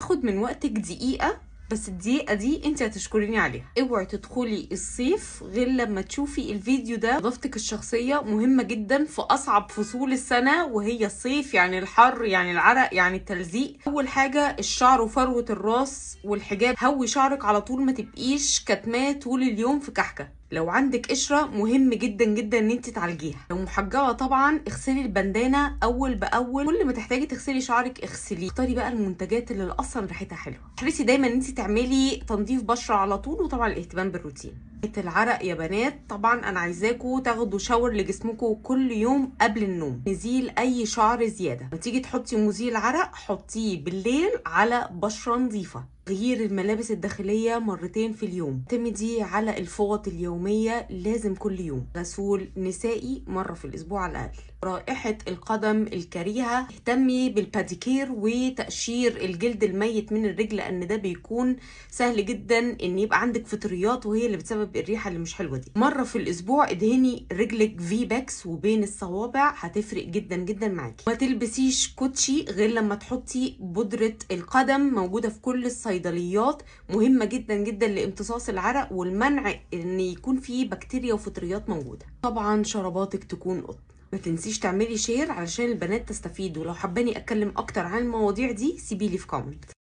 خد من وقتك دقيقة، بس الدقيقة دي انت هتشكريني عليها. اوعي تدخلي الصيف غير لما تشوفي الفيديو ده. نظافتك الشخصية مهمة جدا في اصعب فصول السنة، وهي الصيف، يعني الحر، يعني العرق، يعني التلزيق. اول حاجة الشعر وفروة الراس والحجاب. هوي شعرك على طول، ما تبقيش كتماه طول اليوم في كحكة. لو عندك قشرة مهم جدا جدا ان انت تعالجيها. لو محجبة طبعا اغسلي البندانة اول باول، كل ما تحتاجي تغسلي شعرك اغسليه. اختاري بقى المنتجات اللي اصلا ريحتها حلوه. احرصي دايما ان انت تعملي تنظيف بشره على طول، وطبعا الاهتمام بالروتين. العرق يا بنات، طبعا انا عايزاكم تاخدوا شاور لجسمكم كل يوم قبل النوم. نزيل اي شعر زياده. لما تيجي تحطي مزيل عرق حطيه بالليل على بشره نظيفه. تغيير الملابس الداخلية مرتين في اليوم. اعتمدي على الفوط اليومية لازم كل يوم. غسول نسائي مرة في الأسبوع على الأقل. رائحة القدم الكريهة. اهتمي بالباديكير وتقشير الجلد الميت من الرجل، لأن ده بيكون سهل جدا إن يبقى عندك فطريات، وهي اللي بتسبب الريحة اللي مش حلوة دي. مرة في الأسبوع ادهني رجلك في باكس وبين الصوابع، هتفرق جدا جدا معاكي. ما تلبسيش كوتشي غير لما تحطي بودرة القدم، موجودة في كل الصيدليات، مهمة جدا جدا لامتصاص العرق والمنع ان يكون فيه بكتيريا وفطريات موجودة. طبعا شراباتك تكون قطن. ما تنسيش تعملي شير علشان البنات تستفيد، ولو حاباني اتكلم اكتر عن المواضيع دي سيبيلي في كومنت.